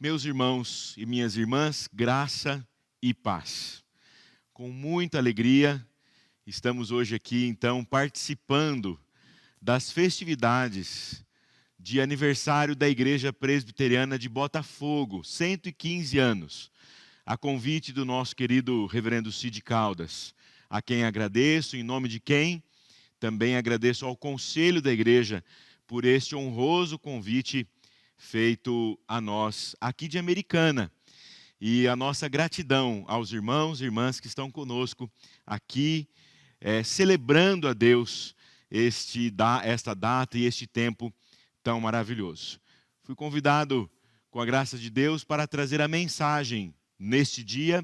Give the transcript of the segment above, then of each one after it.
Meus irmãos e minhas irmãs, graça e paz. Com muita alegria, estamos hoje aqui, então, participando das festividades de aniversário da Igreja Presbiteriana de Botafogo, 115 anos, a convite do nosso querido reverendo Cid Caldas, a quem agradeço, em nome de quem também agradeço ao Conselho da Igreja por este honroso convite feito a nós aqui de Americana. E a nossa gratidão aos irmãos e irmãs que estão conosco aqui, celebrando a Deus esta data e este tempo tão maravilhoso. Fui convidado, com a graça de Deus, para trazer a mensagem neste dia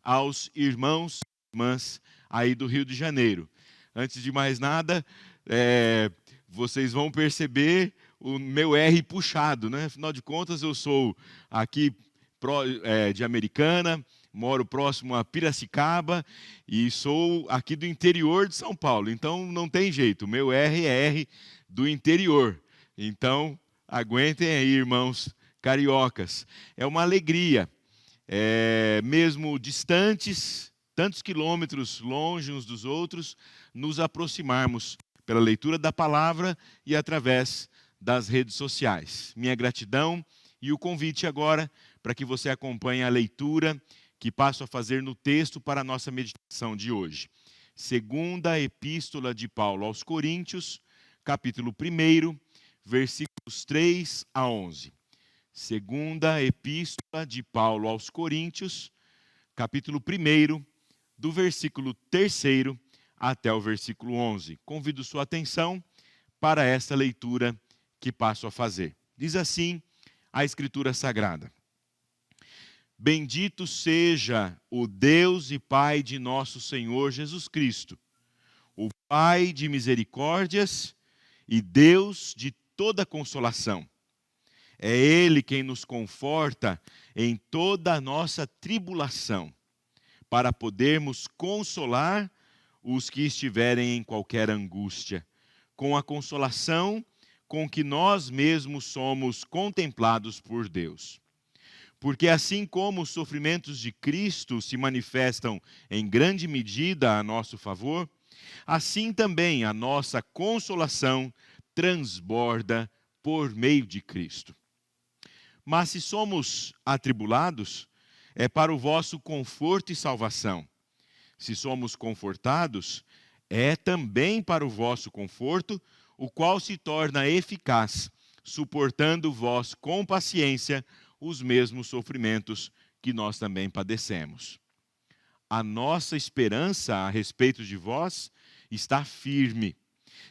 aos irmãos e irmãs aí do Rio de Janeiro. Antes de mais nada, vocês vão perceber o meu R puxado, né? Afinal de contas, eu sou aqui de Americana, moro próximo a Piracicaba e sou aqui do interior de São Paulo. Então, não tem jeito, o meu R é R do interior. Então, aguentem aí, irmãos cariocas. É uma alegria, mesmo distantes, tantos quilômetros longe uns dos outros, nos aproximarmos pela leitura da palavra e através das redes sociais. Minha gratidão e o convite agora para que você acompanhe a leitura que passo a fazer no texto para a nossa meditação de hoje. Segunda Epístola de Paulo aos Coríntios, capítulo 1, versículos 3 a 11. Segunda Epístola de Paulo aos Coríntios, capítulo 1, do versículo 3 até o versículo 11. Convido sua atenção para esta leitura que passo a fazer. Diz assim a Escritura Sagrada: Bendito seja o Deus e Pai de nosso Senhor Jesus Cristo, o Pai de misericórdias e Deus de toda consolação. É Ele quem nos conforta em toda a nossa tribulação, para podermos consolar os que estiverem em qualquer angústia, com a consolação com que nós mesmos somos contemplados por Deus. Porque assim como os sofrimentos de Cristo se manifestam em grande medida a nosso favor, assim também a nossa consolação transborda por meio de Cristo. Mas se somos atribulados, é para o vosso conforto e salvação. Se somos confortados, é também para o vosso conforto, o qual se torna eficaz, suportando vós com paciência os mesmos sofrimentos que nós também padecemos. A nossa esperança a respeito de vós está firme,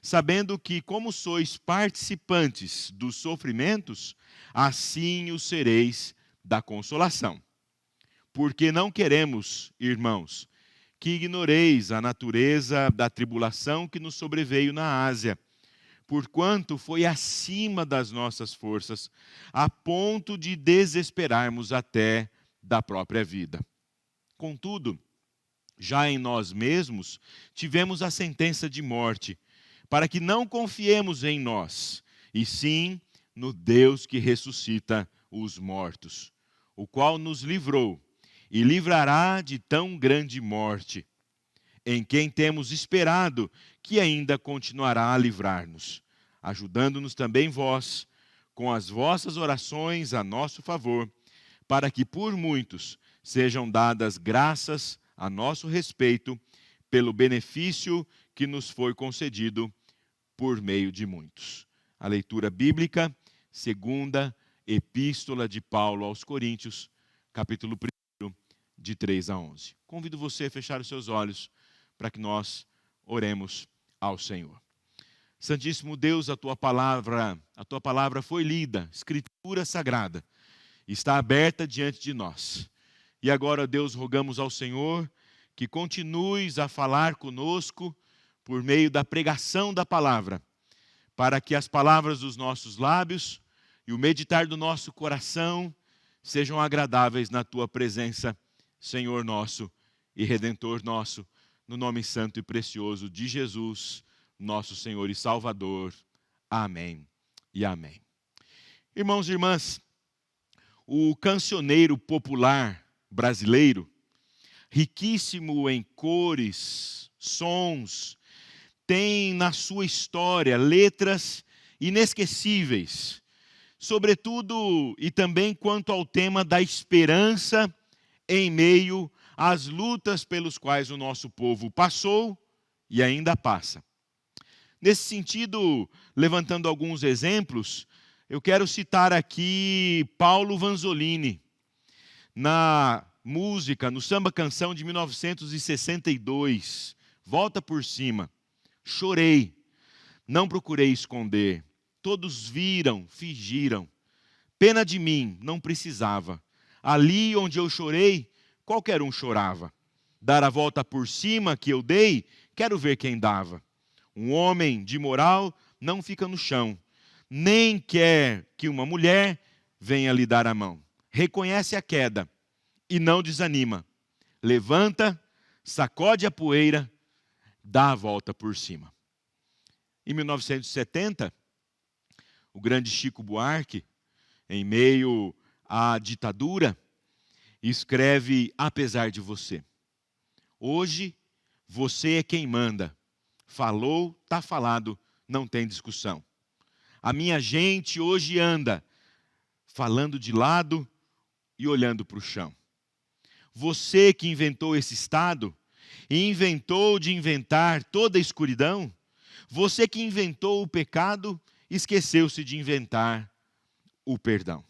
sabendo que, como sois participantes dos sofrimentos, assim o sereis da consolação. Porque não queremos, irmãos, que ignoreis a natureza da tribulação que nos sobreveio na Ásia, porquanto foi acima das nossas forças, a ponto de desesperarmos até da própria vida. Contudo, já em nós mesmos tivemos a sentença de morte, para que não confiemos em nós, e sim no Deus que ressuscita os mortos, o qual nos livrou e livrará de tão grande morte, em quem temos esperado que ainda continuará a livrar-nos, ajudando-nos também vós, com as vossas orações a nosso favor, para que por muitos sejam dadas graças a nosso respeito, pelo benefício que nos foi concedido por meio de muitos. A leitura bíblica, segunda Epístola de Paulo aos Coríntios, capítulo 1, de 3 a 11. Convido você a fechar os seus olhos para que nós oremos ao Senhor. Santíssimo Deus, a tua palavra foi lida, Escritura Sagrada, está aberta diante de nós. E agora, Deus, rogamos ao Senhor que continues a falar conosco por meio da pregação da palavra, para que as palavras dos nossos lábios e o meditar do nosso coração sejam agradáveis na tua presença, Senhor nosso e Redentor nosso, no nome santo e precioso de Jesus, nosso Senhor e Salvador. Amém e amém. Irmãos e irmãs, o cancioneiro popular brasileiro, riquíssimo em cores, sons, tem na sua história letras inesquecíveis, sobretudo e também quanto ao tema da esperança em meio às lutas pelos quais o nosso povo passou e ainda passa. Nesse sentido, levantando alguns exemplos, eu quero citar aqui Paulo Vanzolini, na música, no samba-canção de 1962, Volta por Cima. Chorei, não procurei esconder, todos viram, fingiram. Pena de mim, não precisava. Ali onde eu chorei, qualquer um chorava. Dar a volta por cima que eu dei, quero ver quem dava. Um homem de moral não fica no chão, nem quer que uma mulher venha lhe dar a mão. Reconhece a queda e não desanima. Levanta, sacode a poeira, dá a volta por cima. Em 1970, o grande Chico Buarque, em meio à ditadura, escreve Apesar de Você. Hoje, você é quem manda. Falou, tá falado, não tem discussão. A minha gente hoje anda falando de lado e olhando para o chão. Você que inventou esse estado e inventou de inventar toda a escuridão, você que inventou o pecado, esqueceu-se de inventar o perdão.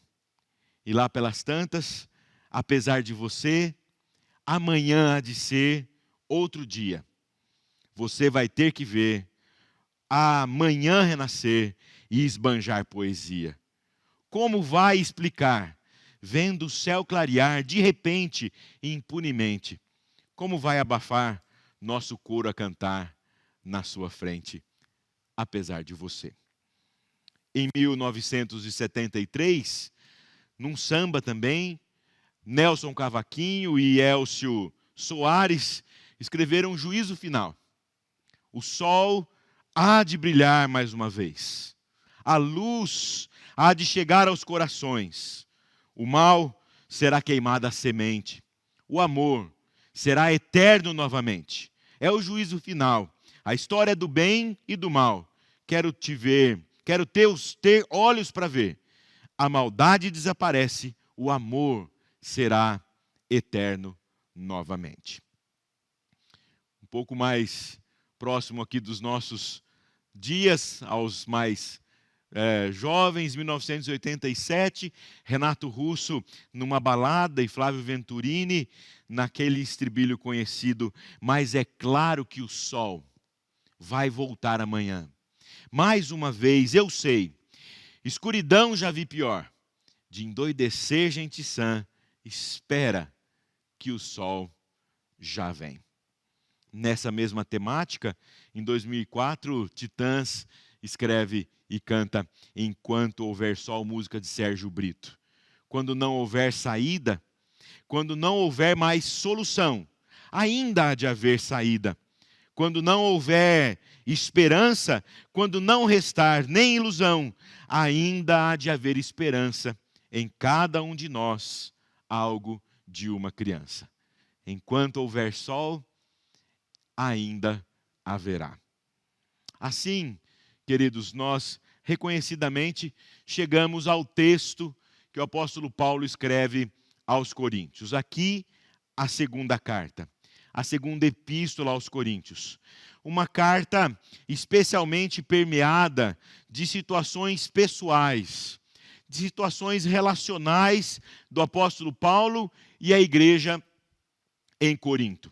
E lá pelas tantas, apesar de você, amanhã há de ser outro dia. Você vai ter que ver amanhã renascer e esbanjar poesia. Como vai explicar, vendo o céu clarear de repente e impunemente? Como vai abafar nosso coro a cantar na sua frente, apesar de você? Em 1973, num samba também, Nelson Cavaquinho e Elcio Soares escreveram Juízo Final. O sol há de brilhar mais uma vez. A luz há de chegar aos corações. O mal será queimada a semente. O amor será eterno novamente. É o juízo final. A história do bem e do mal. Quero te ver, quero ter olhos para ver. A maldade desaparece, o amor será eterno novamente. Um pouco mais próximo aqui dos nossos dias, aos mais jovens, 1987, Renato Russo numa balada e Flávio Venturini naquele estribilho conhecido, mas é claro que o sol vai voltar amanhã. Mais uma vez, eu sei, escuridão já vi pior, de endoidecer gente sã, espera que o sol já vem. Nessa mesma temática, em 2004, Titãs escreve e canta Enquanto Houver Sol, música de Sérgio Brito. Quando não houver saída, quando não houver mais solução, ainda há de haver saída. Quando não houver esperança, quando não restar nem ilusão, ainda há de haver esperança em cada um de nós, algo de uma criança. Enquanto houver sol, ainda haverá. Assim, queridos, nós reconhecidamente chegamos ao texto que o apóstolo Paulo escreve aos Coríntios. Aqui, a segunda carta, a segunda epístola aos Coríntios. Uma carta especialmente permeada de situações pessoais, de situações relacionais do apóstolo Paulo e a igreja em Corinto.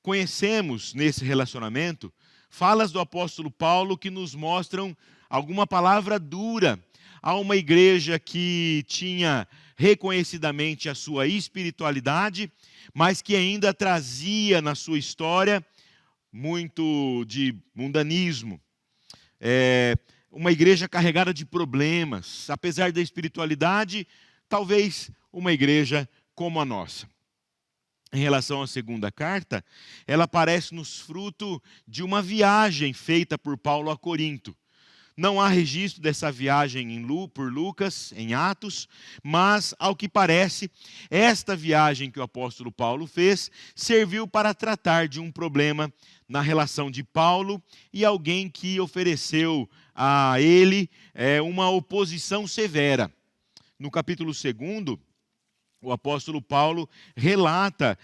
Conhecemos nesse relacionamento falas do apóstolo Paulo que nos mostram alguma palavra dura a uma igreja que tinha reconhecidamente a sua espiritualidade, mas que ainda trazia na sua história muito de mundanismo. Uma igreja carregada de problemas, apesar da espiritualidade, talvez uma igreja como a nossa. Em relação à segunda carta, ela parece-nos fruto de uma viagem feita por Paulo a Corinto. Não há registro dessa viagem por Lucas, em Atos, mas, ao que parece, esta viagem que o apóstolo Paulo fez serviu para tratar de um problema na relação de Paulo e alguém que ofereceu a ele uma oposição severa. No capítulo 2, o apóstolo Paulo relata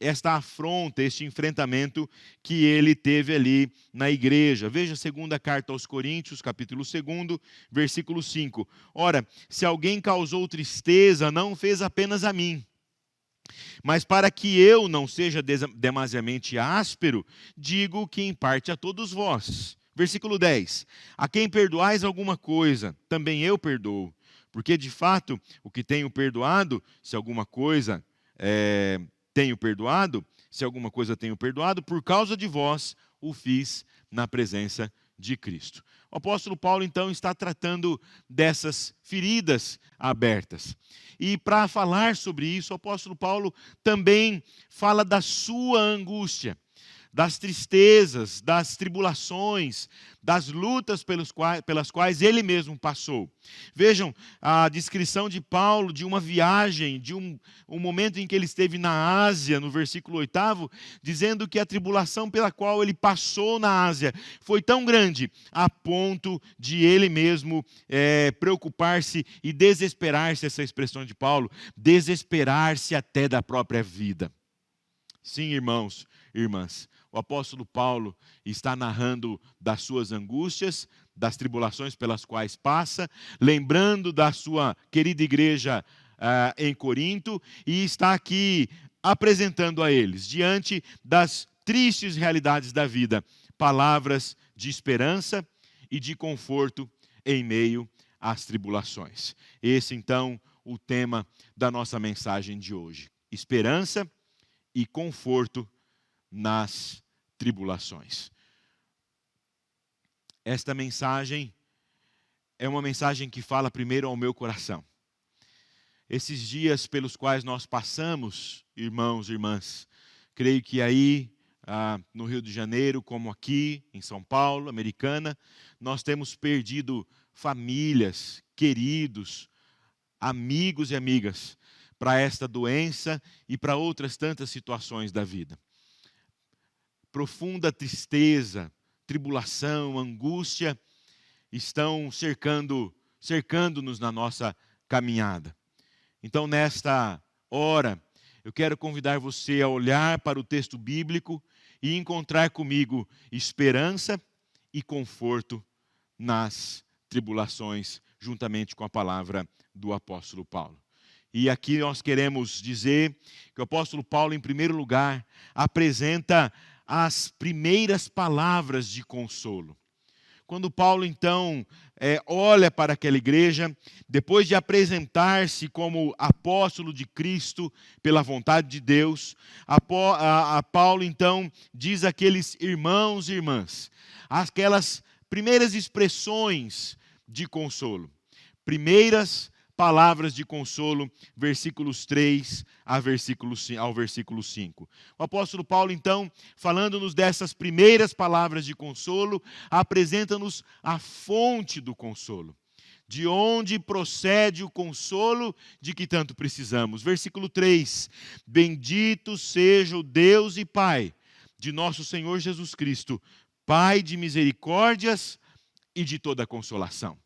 esta afronta, este enfrentamento que ele teve ali na igreja. Veja a segunda carta aos Coríntios, capítulo 2, versículo 5. Ora, se alguém causou tristeza, não fez apenas a mim, mas para que eu não seja demasiadamente áspero, digo que em parte a todos vós. Versículo 10. A quem perdoais alguma coisa, também eu perdoo. Porque, de fato, o que tenho perdoado, se alguma coisa tenho perdoado, por causa de vós, o fiz na presença de Cristo. O apóstolo Paulo, então, está tratando dessas feridas abertas. E para falar sobre isso, o apóstolo Paulo também fala da sua angústia, das tristezas, das tribulações, das lutas pelas quais ele mesmo passou. Vejam a descrição de Paulo de uma viagem, de um momento em que ele esteve na Ásia, no versículo 8, dizendo que a tribulação pela qual ele passou na Ásia foi tão grande, a ponto de ele mesmo preocupar-se e desesperar-se, essa expressão de Paulo, desesperar-se até da própria vida. Sim, irmãos, irmãs, o apóstolo Paulo está narrando das suas angústias, das tribulações pelas quais passa, lembrando da sua querida igreja em Corinto, e está aqui apresentando a eles, diante das tristes realidades da vida, palavras de esperança e de conforto em meio às tribulações. Esse, então, o tema da nossa mensagem de hoje: esperança e conforto nas tribulações. Esta mensagem é uma mensagem que fala primeiro ao meu coração. Esses dias pelos quais nós passamos, irmãos e irmãs, creio que aí no Rio de Janeiro, como aqui em São Paulo, Americana, nós temos perdido famílias, queridos, amigos e amigas para esta doença e para outras tantas situações da vida. Profunda tristeza, tribulação, angústia estão cercando-nos na nossa caminhada. Então, nesta hora, eu quero convidar você a olhar para o texto bíblico e encontrar comigo esperança e conforto nas tribulações, juntamente com a palavra do apóstolo Paulo. E aqui nós queremos dizer que o apóstolo Paulo, em primeiro lugar, apresenta as primeiras palavras de consolo. Quando Paulo, então, olha para aquela igreja, depois de apresentar-se como apóstolo de Cristo, pela vontade de Deus, Paulo, então, diz àqueles irmãos e irmãs, aquelas primeiras expressões de consolo, primeiras palavras de consolo, versículos 3 ao versículo 5. O apóstolo Paulo, então, falando-nos dessas primeiras palavras de consolo, apresenta-nos a fonte do consolo. De onde procede o consolo de que tanto precisamos. Versículo 3. Bendito seja o Deus e Pai de nosso Senhor Jesus Cristo, Pai de misericórdias e de toda consolação.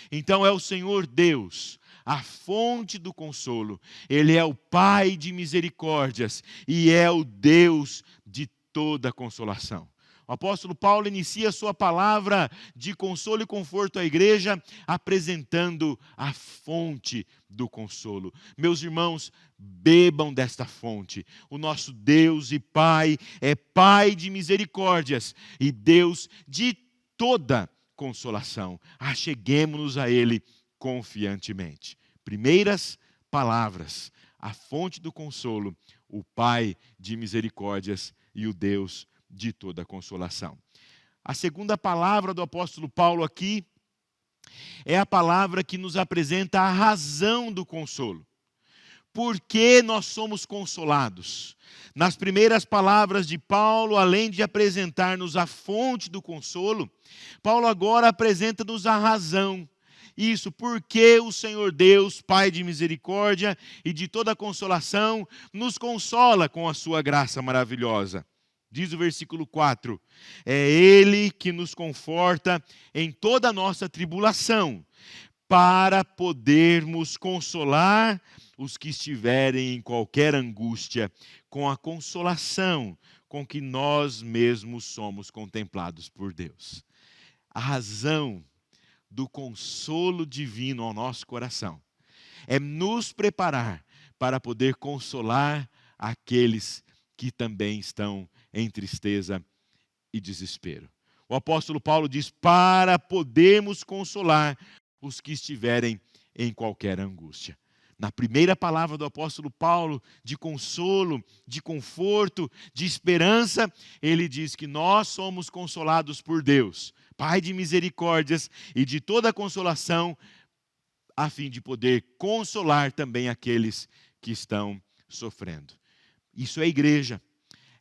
Então é o Senhor Deus, a fonte do consolo. Ele é o Pai de misericórdias e é o Deus de toda consolação. O apóstolo Paulo inicia sua palavra de consolo e conforto à igreja, apresentando a fonte do consolo. Meus irmãos, bebam desta fonte. O nosso Deus e Pai é Pai de misericórdias e Deus de toda consolação. Acheguemo-nos a Ele confiantemente. Primeiras palavras, a fonte do consolo, o Pai de misericórdias e o Deus de toda consolação. A segunda palavra do apóstolo Paulo aqui é a palavra que nos apresenta a razão do consolo. por que nós somos consolados. Nas primeiras palavras de Paulo, além de apresentar-nos a fonte do consolo, Paulo agora apresenta-nos a razão. Isso, porque o Senhor Deus, Pai de misericórdia e de toda consolação, nos consola com a sua graça maravilhosa. Diz o versículo 4, é Ele que nos conforta em toda a nossa tribulação, para podermos consolar os que estiverem em qualquer angústia, com a consolação com que nós mesmos somos contemplados por Deus. A razão do consolo divino ao nosso coração é nos preparar para poder consolar aqueles que também estão em tristeza e desespero. O apóstolo Paulo diz, para podermos consolar os que estiverem em qualquer angústia. Na primeira palavra do apóstolo Paulo, de consolo, de conforto, de esperança, ele diz que nós somos consolados por Deus, Pai de misericórdias e de toda consolação, a fim de poder consolar também aqueles que estão sofrendo. Isso é igreja.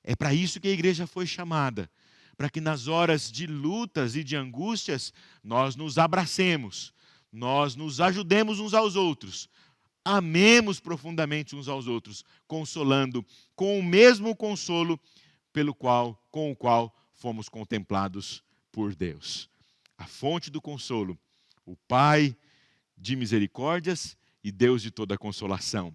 É para isso que a igreja foi chamada, para que nas horas de lutas e de angústias, nós nos abracemos, nós nos ajudemos uns aos outros, amemos profundamente uns aos outros, consolando com o mesmo consolo com o qual fomos contemplados por Deus. A fonte do consolo, o Pai de misericórdias e Deus de toda consolação.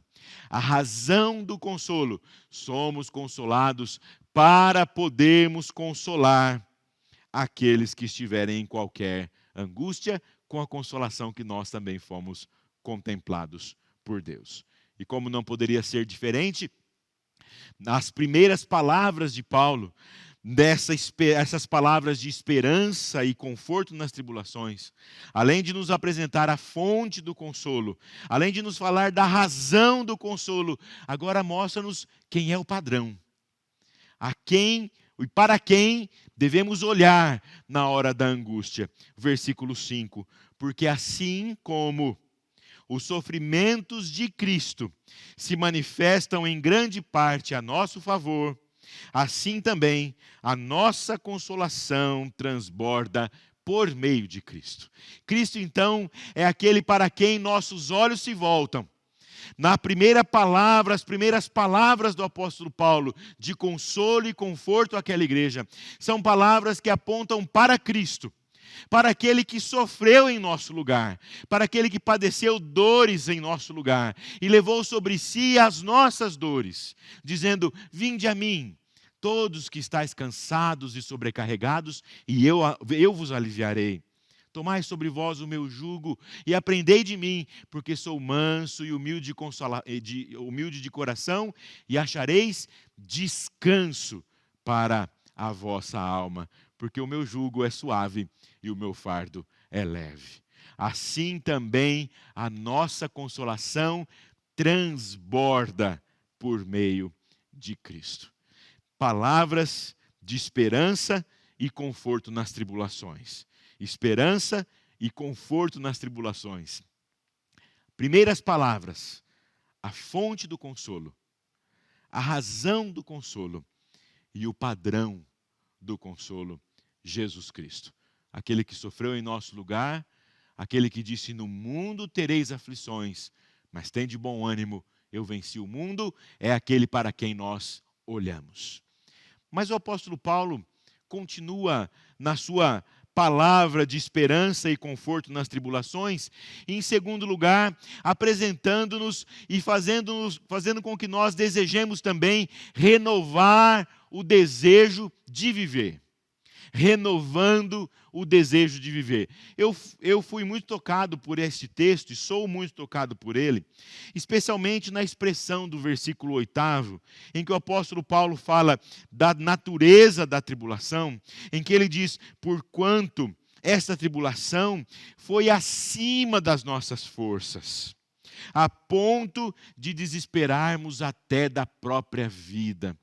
A razão do consolo, somos consolados para podermos consolar aqueles que estiverem em qualquer angústia, com a consolação que nós também fomos contemplados por Deus. E como não poderia ser diferente, nas primeiras palavras de Paulo, essas palavras de esperança e conforto nas tribulações, além de nos apresentar a fonte do consolo, além de nos falar da razão do consolo, agora mostra-nos quem é o padrão, a quem e para quem devemos olhar na hora da angústia. Versículo 5, porque assim como os sofrimentos de Cristo se manifestam em grande parte a nosso favor, assim também a nossa consolação transborda por meio de Cristo. Cristo, então, é aquele para quem nossos olhos se voltam. Na primeira palavra, as primeiras palavras do apóstolo Paulo, de consolo e conforto àquela igreja, são palavras que apontam para Cristo, para aquele que sofreu em nosso lugar, para aquele que padeceu dores em nosso lugar e levou sobre si as nossas dores, dizendo, vinde a mim, todos que estáis cansados e sobrecarregados, e eu vos aliviarei. Tomai sobre vós o meu jugo e aprendei de mim, porque sou manso e humilde de coração, e achareis descanso para a vossa alma, porque o meu jugo é suave e o meu fardo é leve. Assim também a nossa consolação transborda por meio de Cristo. Palavras de esperança e conforto nas tribulações. Esperança e conforto nas tribulações. Primeiras palavras, a fonte do consolo, a razão do consolo e o padrão do consolo, Jesus Cristo. Aquele que sofreu em nosso lugar, aquele que disse, no mundo tereis aflições, mas tende bom ânimo, eu venci o mundo, é aquele para quem nós olhamos. Mas o apóstolo Paulo continua na sua palavra de esperança e conforto nas tribulações, e em segundo lugar, apresentando-nos e fazendo com que nós desejemos também renovar o desejo de viver. Renovando o desejo de viver. Eu fui muito tocado por este texto, e sou muito tocado por ele, especialmente na expressão do versículo 8, em que o apóstolo Paulo fala da natureza da tribulação, em que ele diz, porquanto esta tribulação foi acima das nossas forças, a ponto de desesperarmos até da própria vida.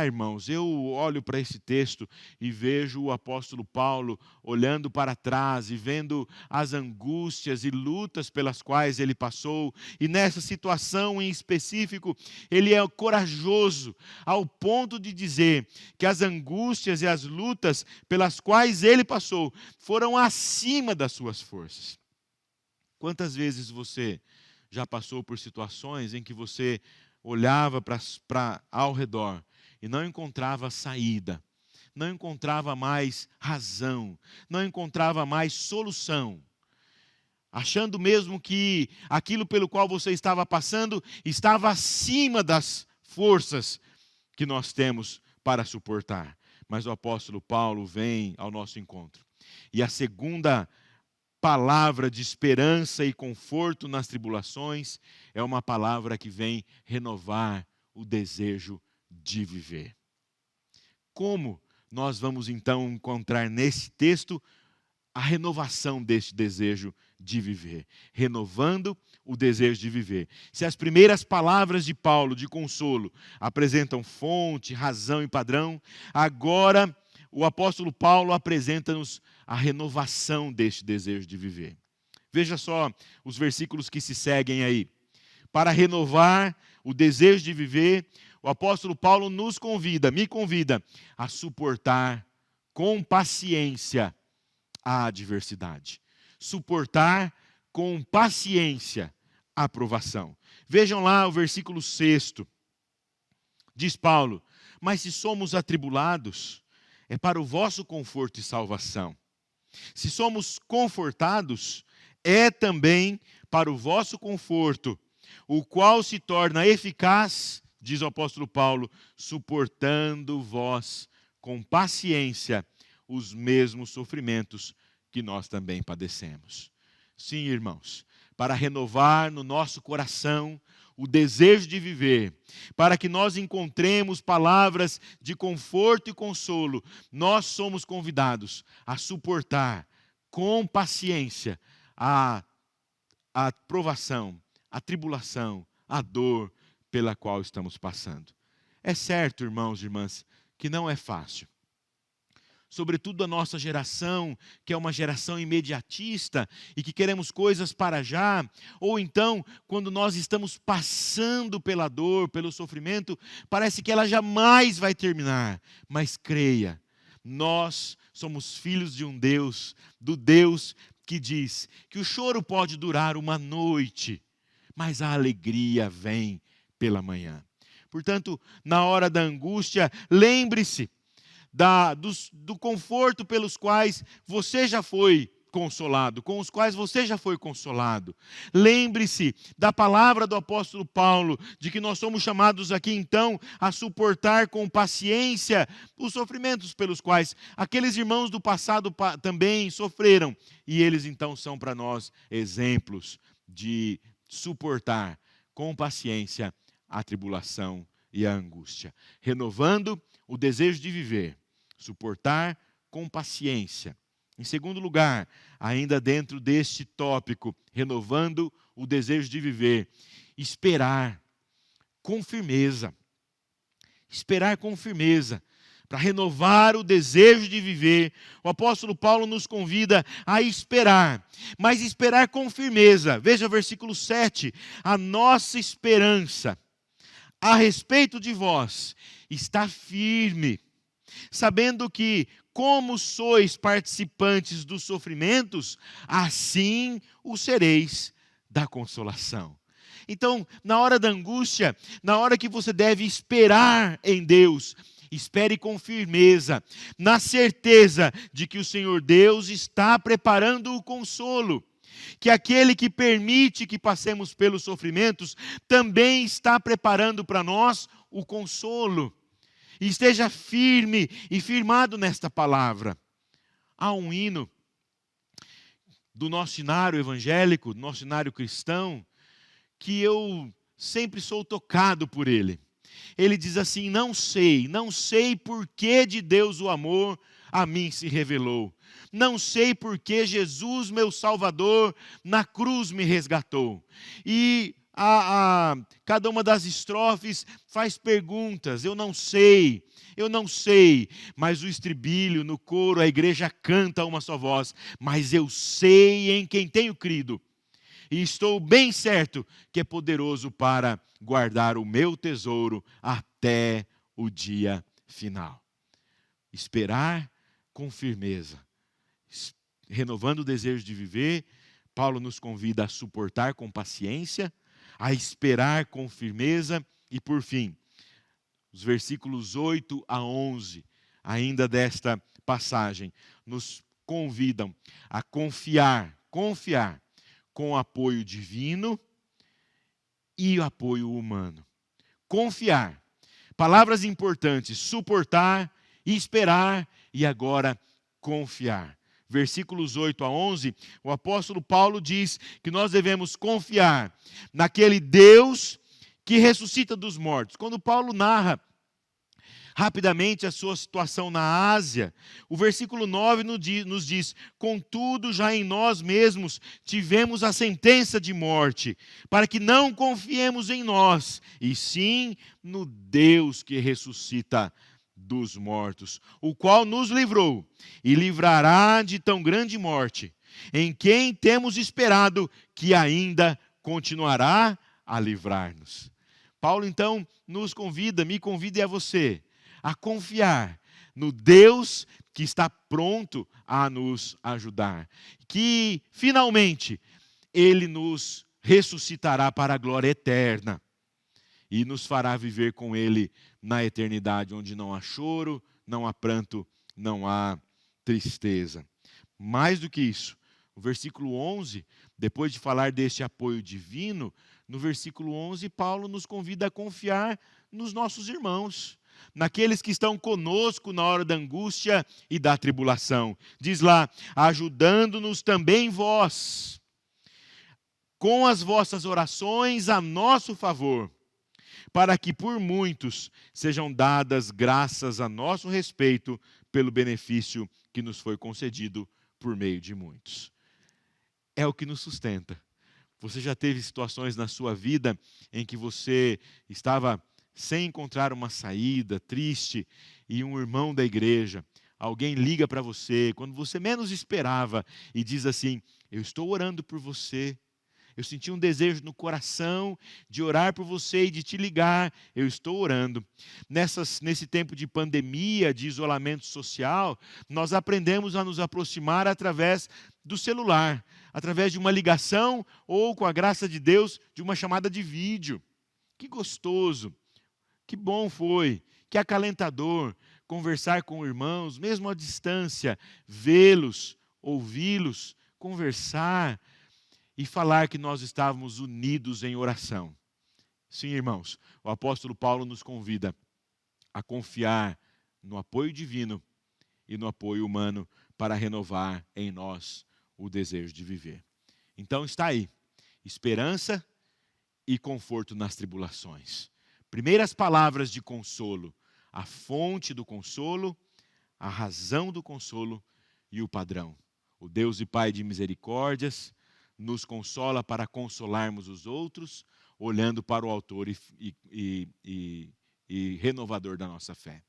Irmãos, eu olho para esse texto e vejo o apóstolo Paulo olhando para trás e vendo as angústias e lutas pelas quais ele passou, e nessa situação em específico, ele é corajoso ao ponto de dizer que as angústias e as lutas pelas quais ele passou foram acima das suas forças. Quantas vezes você já passou por situações em que você olhava para ao redor e não encontrava saída, não encontrava mais razão, não encontrava mais solução, achando mesmo que aquilo pelo qual você estava passando estava acima das forças que nós temos para suportar? Mas o apóstolo Paulo vem ao nosso encontro. E a segunda palavra de esperança e conforto nas tribulações é uma palavra que vem renovar o desejo de viver. Como nós vamos então encontrar nesse texto a renovação deste desejo de viver? Renovando o desejo de viver. Se as primeiras palavras de Paulo de consolo apresentam fonte, razão e padrão, agora o apóstolo Paulo apresenta-nos a renovação deste desejo de viver. Veja só os versículos que se seguem aí. Para renovar o desejo de viver, o apóstolo Paulo me convida a suportar com paciência a adversidade. Suportar com paciência a provação. Vejam lá o versículo 6. Diz Paulo: mas se somos atribulados, é para o vosso conforto e salvação. Se somos confortados, é também para o vosso conforto, o qual se torna eficaz, diz o apóstolo Paulo, suportando vós com paciência os mesmos sofrimentos que nós também padecemos. Sim, irmãos, para renovar no nosso coração o desejo de viver, para que nós encontremos palavras de conforto e consolo, nós somos convidados a suportar com paciência a provação, a tribulação, a dor pela qual estamos passando. É certo, irmãos e irmãs, que não é fácil. Sobretudo a nossa geração, que é uma geração imediatista e que queremos coisas para já, ou então, quando nós estamos passando pela dor, pelo sofrimento, parece que ela jamais vai terminar. Mas creia, nós somos filhos de um Deus, do Deus que diz que o choro pode durar uma noite, mas a alegria vem pela manhã. Portanto, na hora da angústia, lembre-se do conforto pelos quais você já foi consolado, com os quais você já foi consolado. Lembre-se da palavra do apóstolo Paulo, de que nós somos chamados aqui então a suportar com paciência os sofrimentos pelos quais aqueles irmãos do passado também sofreram. E eles então são para nós exemplos de suportar com paciência a tribulação e a angústia, renovando o desejo de viver. Suportar com paciência. Em segundo lugar, ainda dentro deste tópico, renovando o desejo de viver, esperar com firmeza. Esperar com firmeza. Para renovar o desejo de viver, o apóstolo Paulo nos convida a esperar, mas esperar com firmeza. Veja o versículo 7. A nossa esperança a respeito de vós está firme, sabendo que, como sois participantes dos sofrimentos, assim o sereis da consolação. Então, na hora da angústia, na hora que você deve esperar em Deus, espere com firmeza, na certeza de que o Senhor Deus está preparando o consolo, que aquele que permite que passemos pelos sofrimentos, também está preparando para nós o consolo. E esteja firme e firmado nesta palavra. Há um hino do nosso cenário evangélico, do nosso cenário cristão, que eu sempre sou tocado por ele. Ele diz assim: não sei por que de Deus o amor a mim se revelou. Não sei por que Jesus, meu Salvador, na cruz me resgatou. E cada uma das estrofes faz perguntas. Eu não sei, mas o estribilho, no coro, a igreja canta a uma só voz. Mas eu sei em quem tenho crido. E estou bem certo que é poderoso para guardar o meu tesouro até o dia final. Esperar com firmeza, renovando o desejo de viver. Paulo nos convida a suportar com paciência, a esperar com firmeza e, por fim, os versículos 8 a 11, ainda desta passagem, nos convidam a confiar com o apoio divino e o apoio humano. Confiar. Palavras importantes: suportar, esperar e agora confiar. Versículos 8 a 11, o apóstolo Paulo diz que nós devemos confiar naquele Deus que ressuscita dos mortos. Quando Paulo narra rapidamente a sua situação na Ásia, o versículo 9 nos diz: contudo, já em nós mesmos tivemos a sentença de morte, para que não confiemos em nós, e sim no Deus que ressuscita dos mortos, o qual nos livrou e livrará de tão grande morte, em quem temos esperado que ainda continuará a livrar-nos. Paulo então nos convida, me convida e a você, a confiar no Deus que está pronto a nos ajudar, que finalmente Ele nos ressuscitará para a glória eterna e nos fará viver com Ele na eternidade, onde não há choro, não há pranto, não há tristeza. Mais do que isso, o versículo 11, depois de falar deste apoio divino, no versículo 11, Paulo nos convida a confiar nos nossos irmãos, naqueles que estão conosco na hora da angústia e da tribulação. Diz lá: ajudando-nos também vós, com as vossas orações a nosso favor, para que por muitos sejam dadas graças a nosso respeito pelo benefício que nos foi concedido por meio de muitos. É o que nos sustenta. Você já teve situações na sua vida em que você estava sem encontrar uma saída, triste, e um irmão da igreja, alguém liga para você, quando você menos esperava, e diz assim: eu estou orando por você, eu senti um desejo no coração de orar por você e de te ligar, eu estou orando. Nesse tempo de pandemia, de isolamento social, nós aprendemos a nos aproximar através do celular, através de uma ligação ou, com a graça de Deus, de uma chamada de vídeo. Que gostoso! Que bom foi, que acalentador conversar com irmãos, mesmo à distância, vê-los, ouvi-los, conversar e falar que nós estávamos unidos em oração. Sim, irmãos, o apóstolo Paulo nos convida a confiar no apoio divino e no apoio humano para renovar em nós o desejo de viver. Então está aí, esperança e conforto nas tribulações. Primeiras palavras de consolo: a fonte do consolo, a razão do consolo e o padrão. O Deus e Pai de misericórdias nos consola para consolarmos os outros, olhando para o autor e renovador da nossa fé.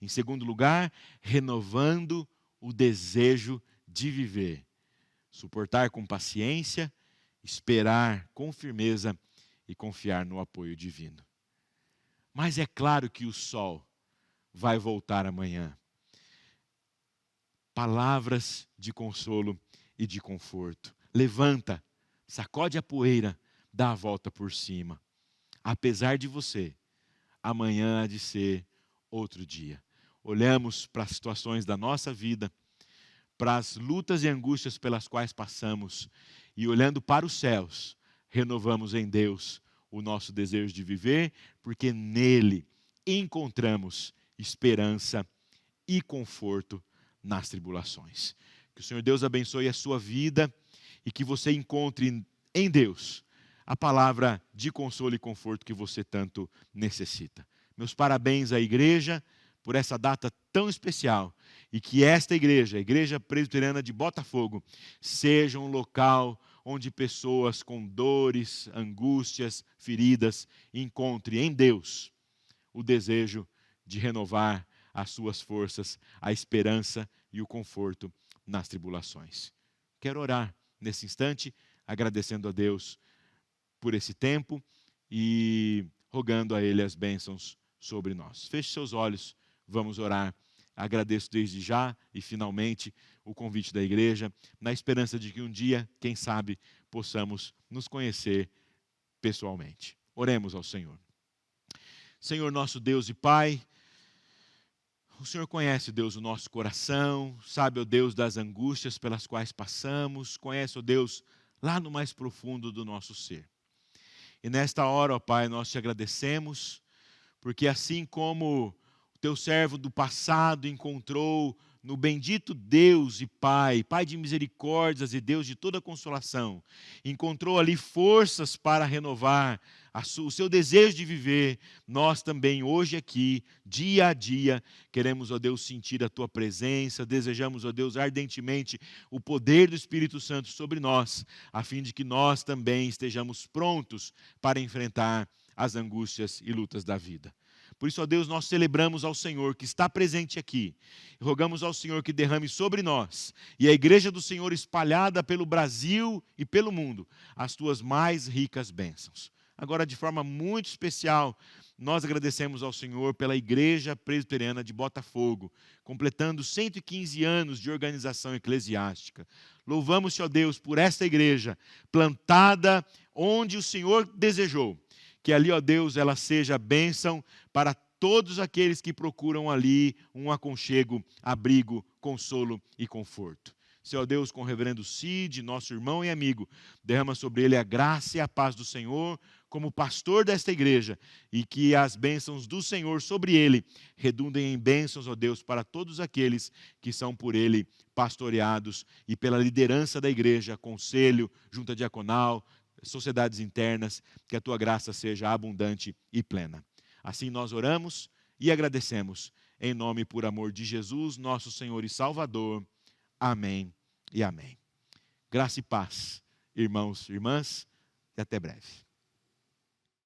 Em segundo lugar, renovando o desejo de viver. Suportar com paciência, esperar com firmeza e confiar no apoio divino. Mas é claro que o sol vai voltar amanhã. Palavras de consolo e de conforto. Levanta, sacode a poeira, dá a volta por cima. Apesar de você, amanhã há de ser outro dia. Olhamos para as situações da nossa vida, para as lutas e angústias pelas quais passamos, e olhando para os céus, renovamos em Deus o nosso desejo de viver, porque nele encontramos esperança e conforto nas tribulações. Que o Senhor Deus abençoe a sua vida e que você encontre em Deus a palavra de consolo e conforto que você tanto necessita. Meus parabéns à igreja por essa data tão especial. E que esta igreja, a Igreja Presbiteriana de Botafogo, seja um local onde pessoas com dores, angústias, feridas, encontrem em Deus o desejo de renovar as suas forças, a esperança e o conforto nas tribulações. Quero orar nesse instante, agradecendo a Deus por esse tempo e rogando a Ele as bênçãos sobre nós. Feche seus olhos, vamos orar. Agradeço desde já e finalmente o convite da igreja, na esperança de que um dia, quem sabe, possamos nos conhecer pessoalmente. Oremos ao Senhor. Senhor nosso Deus e Pai, o Senhor conhece, Deus, o nosso coração, sabe, ó Deus, das angústias pelas quais passamos, conhece, ó Deus, lá no mais profundo do nosso ser. E nesta hora, ó Pai, nós te agradecemos, porque assim como o teu servo do passado encontrou no bendito Deus e Pai, Pai de misericórdias e Deus de toda consolação, encontrou ali forças para renovar o seu desejo de viver, nós também hoje aqui, dia a dia, queremos, ó Deus, sentir a Tua presença, desejamos, ó Deus, ardentemente o poder do Espírito Santo sobre nós, a fim de que nós também estejamos prontos para enfrentar as angústias e lutas da vida. Por isso, ó Deus, nós celebramos ao Senhor que está presente aqui. Rogamos ao Senhor que derrame sobre nós e a igreja do Senhor espalhada pelo Brasil e pelo mundo as tuas mais ricas bênçãos. Agora, de forma muito especial, nós agradecemos ao Senhor pela Igreja Presbiteriana de Botafogo, completando 115 anos de organização eclesiástica. Louvamos-te, ó Deus, por esta igreja plantada onde o Senhor desejou. Que ali, ó Deus, ela seja bênção para todos aqueles que procuram ali um aconchego, abrigo, consolo e conforto. Senhor Deus, com o reverendo Cid, nosso irmão e amigo, derrama sobre ele a graça e a paz do Senhor, como pastor desta igreja, e que as bênçãos do Senhor sobre ele redundem em bênçãos, ó Deus, para todos aqueles que são por ele pastoreados e pela liderança da igreja, conselho, junta diaconal, sociedades internas, que a tua graça seja abundante e plena. Assim nós oramos e agradecemos, em nome e por amor de Jesus, nosso Senhor e Salvador. Amém e amém. Graça e paz, irmãos e irmãs, e até breve.